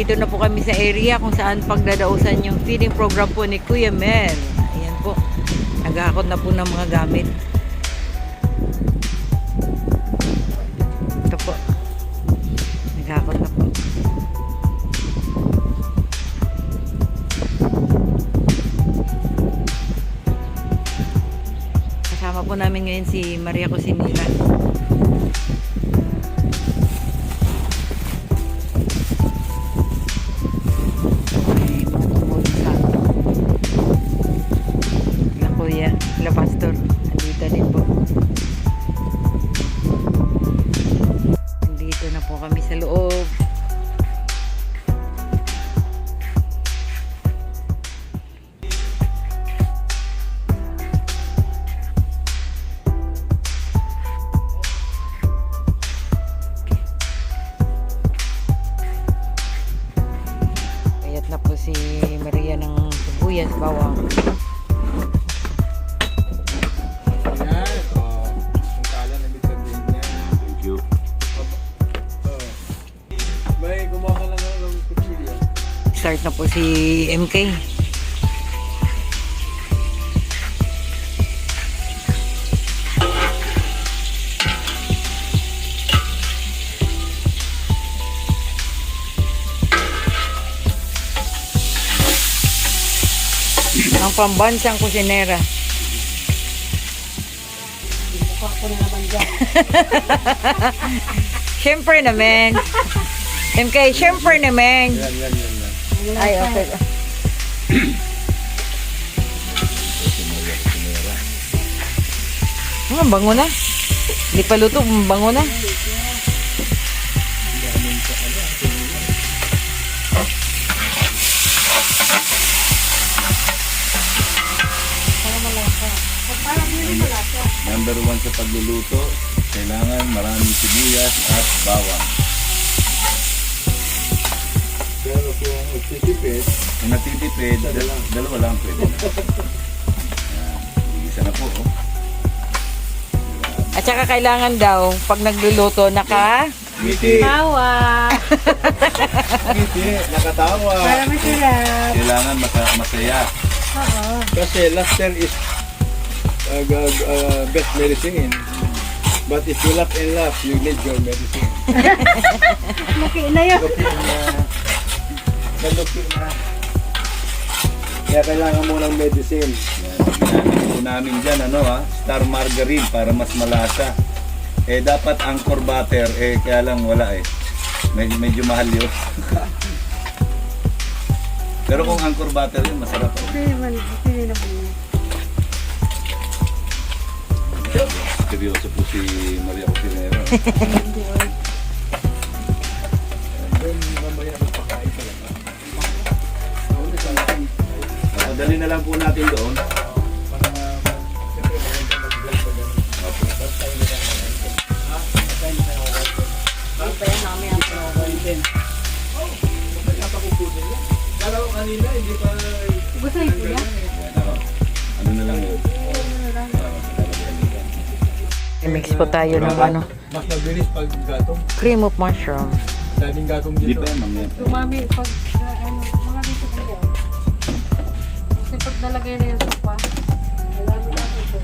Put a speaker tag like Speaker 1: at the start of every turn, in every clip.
Speaker 1: nandito na po kami sa area kung saan pagdadausan yung feeding program po ni Kuya Mel. Ayan po. Naghahakot na po ng mga gamit. Ito po. Naghahakot na po. Kasama po namin ngayon si Maria Cosinera. Sila pastor, andito din po. Andito na po kami sa loob. Kayat na po si Maria ng sibuyas, bawang. Start na po si MK. Ang pambansang kusinera.
Speaker 2: Mukha ko na naman dyan.
Speaker 1: Siyempre naman. MK, siyempre naman.
Speaker 3: Yan.
Speaker 1: Ay, okay. Bango na. Hindi pa luto, bango na.
Speaker 3: Number 1 sa pagluluto, kailangan maraming sibuyas at bawang.
Speaker 4: Pero kung magtitipid,
Speaker 3: Kung natitipid, dalawa lang pwede na. Yan, isa na po. Oh.
Speaker 1: At saka kailangan daw, pag nagluluto,
Speaker 3: Ngiti.
Speaker 2: Tawa.
Speaker 4: ngiti, nakatawa.
Speaker 2: Para masarap.
Speaker 3: Kailangan masaya.
Speaker 2: Oo.
Speaker 4: Kasi laughter is best medicine. But if you laugh and laugh, you need your medicine.
Speaker 2: Laki na yun.
Speaker 4: Nalupi na. Kaya kailangan mo ng medicine.
Speaker 3: Yan, ginamit po namin dyan, star margarine para mas malasa. Dapat Angkor butter, kaya lang wala medyo mahal yun. Pero kung Angkor butter yun, masarap.
Speaker 2: Okay naman yun.
Speaker 3: Seryoso po si Maria Cosinera.
Speaker 2: Hindi, oy.
Speaker 4: Then mamaya magpakain ka lang.
Speaker 3: Dali na lang po natin doon.
Speaker 2: Gusto yung kuya?
Speaker 3: Ano na lang yun?
Speaker 1: I-mix po tayo ng
Speaker 4: Mas mabilis pag gatong.
Speaker 1: cream of mushroom.
Speaker 4: Daming gatong
Speaker 3: Hindi
Speaker 4: dito.
Speaker 3: pa yan, mamaya.
Speaker 2: Tumami pag, mga dito kuya. Kasi pag nalagay na yung sopa, alam mo na ito.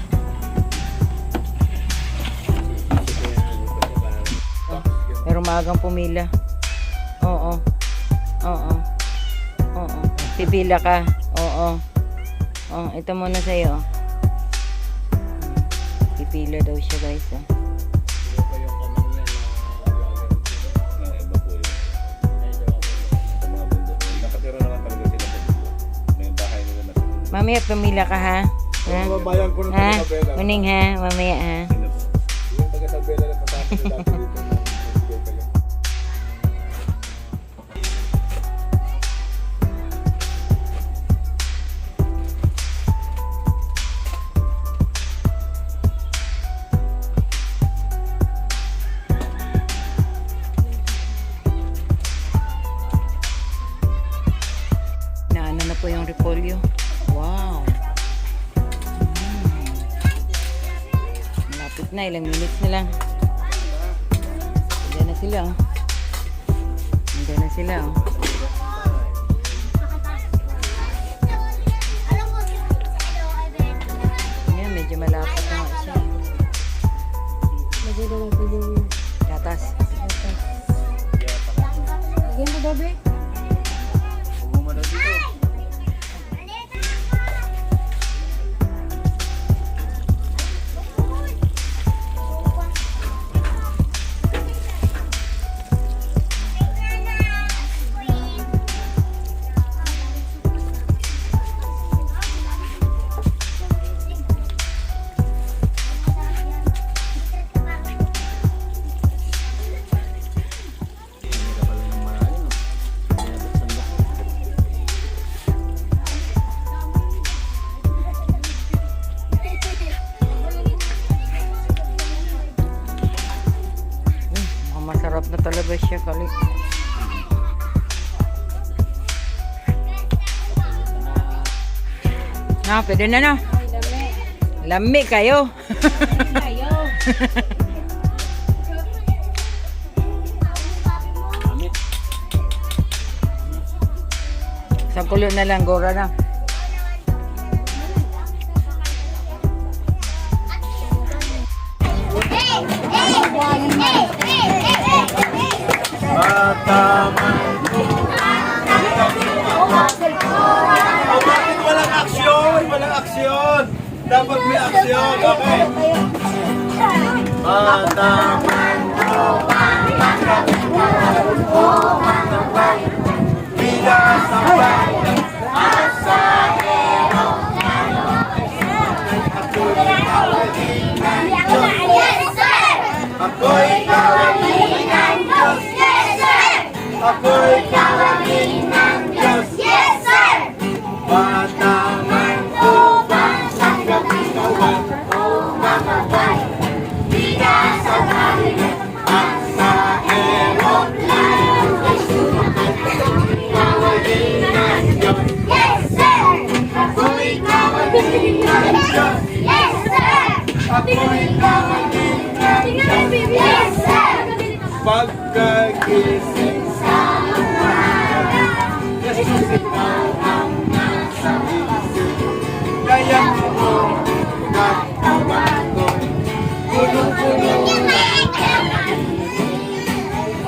Speaker 1: Pero maagang pumila. Oo. Pipila ka. Oo. Ito muna sa'yo. Pipila daw siya, guys.
Speaker 3: Iba po yun. Sa mga bundok. Nakatira naman talaga sila sa bundok. May bahay nila na sa bundok.
Speaker 1: Mamaya pumila ka, ha? Ha?
Speaker 4: Babayan ko ng
Speaker 1: Ha?
Speaker 4: taga-Sabela.
Speaker 1: Muning, ha? Mamaya, ha?
Speaker 4: Yung taga-Sabela na patapos na dati dito.
Speaker 1: repolyo. Wow. Malapit na, ilang minutes na lang. Nandiyan na sila, oh. Nandiyan na sila, oh. malapit na nga siya.
Speaker 2: Lagay na lang po yung
Speaker 1: Gatas.
Speaker 2: gatas. Lagyan mo gabi.
Speaker 1: Mukhang masarap na talaga siya, Kali. Na, pwede na na.
Speaker 2: Ay, dami.
Speaker 1: Lami kayo.
Speaker 2: Ayaw.
Speaker 1: Sa kulo na lang, Gora na.
Speaker 3: Oh, bakit walang aksyon? Walang aksyon. Dapat may aksyon. Okay. Bida sa bayan. Ako'y kawalin ng Diyos. Ako'y kawalin ng Diyos. Pataman upang tanggapin kawan umamagay. Bida sa bayan at sa eroplano. Kawalin ng Diyos. Ako'y kawalin ng Diyos. Ako'y kawalin ng Diyos. Pagkagising sa umaga, Jesus ikaw ang nasa isip. Kaya mo katawan ko'y punong-puno ng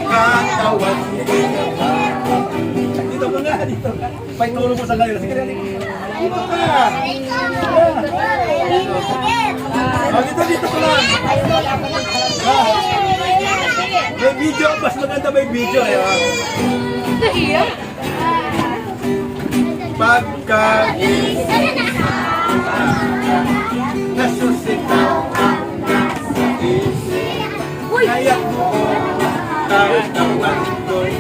Speaker 3: katawan ko'y nabako. Dito mo nga, dito ka. May tulong mo sa ngayon. Sige, dito ka. Dito ko lang. May video, mas maganda may video eh.
Speaker 2: Nahiya.
Speaker 3: Pagkagising nasusitaw ang nasa isip. Kaya mo katawan ko'y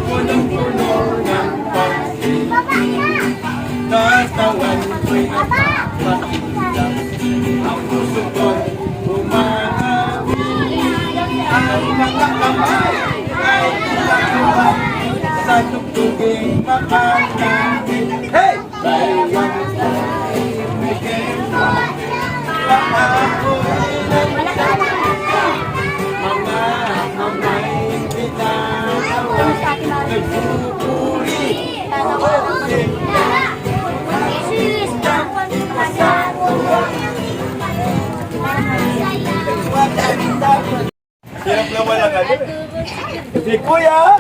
Speaker 3: punong-puno ng pag-ibig. Katawan ko'y napapakita. Ang puso ko'y umahawin. Ang mga kamay ay ilakuan sa tugtuging makakawin. Hey! Bayan ko'y ibigay mo, paako'y nagsasabi. Mga kamay binawan, nagpupuri, pagkasin. Hirap naman ang ano eh. Si Kuya!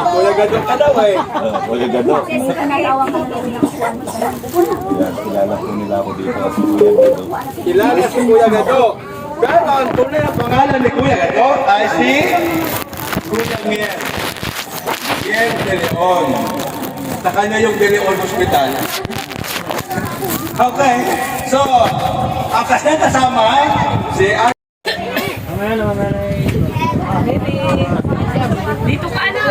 Speaker 3: Kuya Gado ka daw eh. Kuya Gado. Yan, kilala po nila ako dito kasi Kuya Gado. Kilala si Kuya Gado. Pero ang tunay na pangalan ni Kuya Gado ay si Kuya Miel. Miel de Leon. Sa kanya yung De Leon Hospital. Okay, so, ang kasya kasama si
Speaker 2: Dito ka na.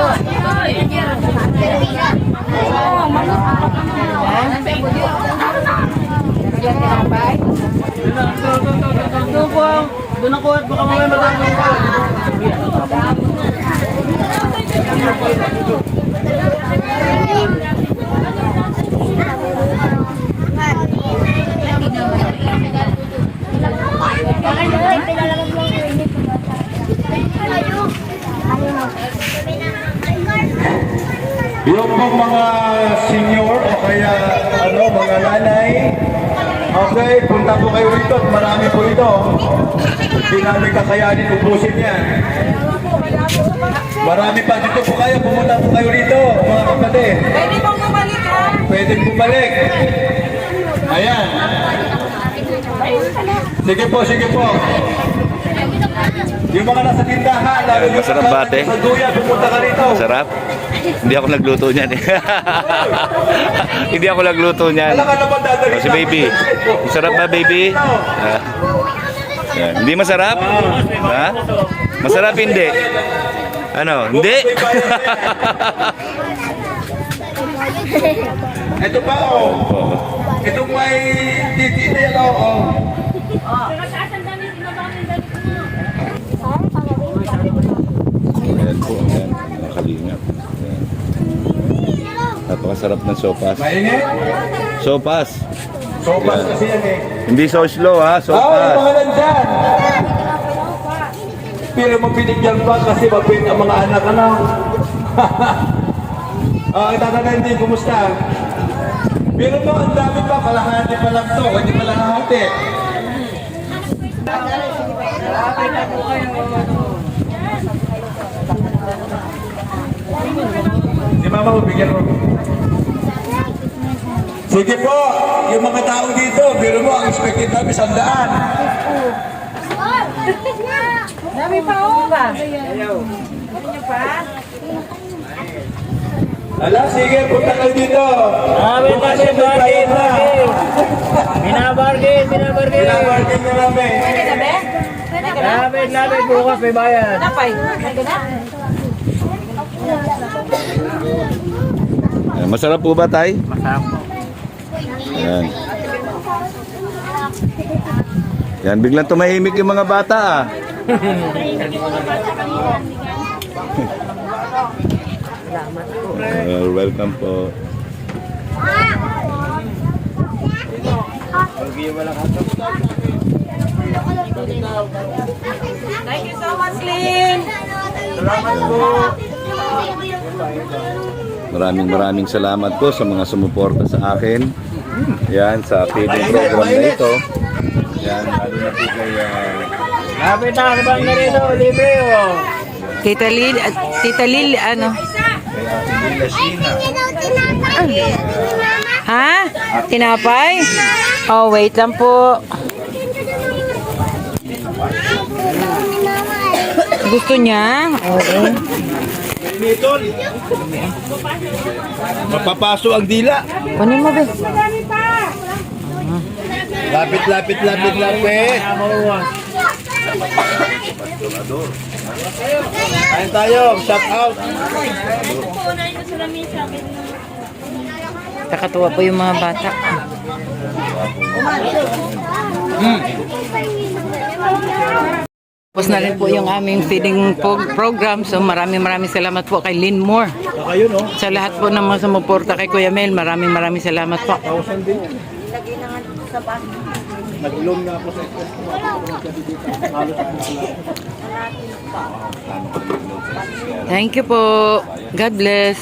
Speaker 4: Doon ako at baka mamaya matapos ka. Yung pong mga senior o kaya mga nanay
Speaker 3: Okay, punta po kayo rito at marami po ito. Hindi namin kakayanin ubusin yan. Marami pa dito po kayo, pumunta po kayo rito, mga kapatid.
Speaker 1: Pwede pong bumalik ha?
Speaker 3: Pwede bumalik. Ayan. Sige po, sige po. Yung mga nasa tindahan, lalo yung
Speaker 5: Masarap ba, ate?
Speaker 3: sa duya, pumunta ka rito.
Speaker 5: Sarap? Hindi ako nagluto niyan eh. Hindi ako nagluto niyan.
Speaker 3: Alam ka naman dadalhin
Speaker 5: Si baby. Masarap ba, baby? Yan. Hindi masarap? Ha? Masarap hindi? Ano? Hindi?
Speaker 3: Ito pa oh. Itong may titi na yan oh.
Speaker 5: Ayan po. Ayan. Nakalingap. Ayan. Napakasarap ng sopas.
Speaker 3: Mainit?
Speaker 5: Sopas.
Speaker 3: Sopas
Speaker 5: Yan.
Speaker 3: kasi yan eh.
Speaker 5: Hindi soslo ha,
Speaker 3: Yung
Speaker 5: sopas.
Speaker 3: mga nandyan. Pero mapinigyan pa kasi mapin ang mga anak ano. Tatanay din, kumusta? Pero mo, ang dami pa, kalahati pa lang to, hindi pa lang hati. Si Mama, bigyan mo. Sige po, yung mga tao dito, biro mo, ang expected namin 100.
Speaker 2: Dami pa oh.
Speaker 3: Ala, sige, punta kayo dito. Bukas yung bayad na.
Speaker 4: Binabargain.
Speaker 3: Pinabargain na namin.
Speaker 4: Lapit bukas may bayan.
Speaker 1: Napay.
Speaker 5: Ayan. Masarap po ba, Tay?
Speaker 4: Masarap po.
Speaker 5: Ayan. Yan, biglang tumahimik yung mga bata ah. Welcome po.
Speaker 1: Thank you so much, Lynn.
Speaker 5: Maraming salamat po sa mga sumuporta sa akin. Yan, sa feeding program na ito. Yan, lalo na po kay
Speaker 4: Lapit na ka bang narito? Libre oh.
Speaker 1: Tita Lil, ano?
Speaker 5: Lila Sheena.
Speaker 1: Ha? Tinapay? Oh, wait lang po. Gusto niya? Oo.
Speaker 3: Nitol. Mapapaso ang dila.
Speaker 1: Kunin mo, be.
Speaker 3: Lapit. Kain tayo, shout out.
Speaker 1: Nakatuwa po yung mga bata. Tapos na rin po yung aming feeding program. So maraming salamat po kay Lynn Moore.
Speaker 3: Kayo no?
Speaker 1: Sa lahat po ng mga sumuporta kay Kuya Mel, maraming salamat po.
Speaker 3: 1,000 din. Nag-loan nga ako sa
Speaker 1: Thank you po. God bless.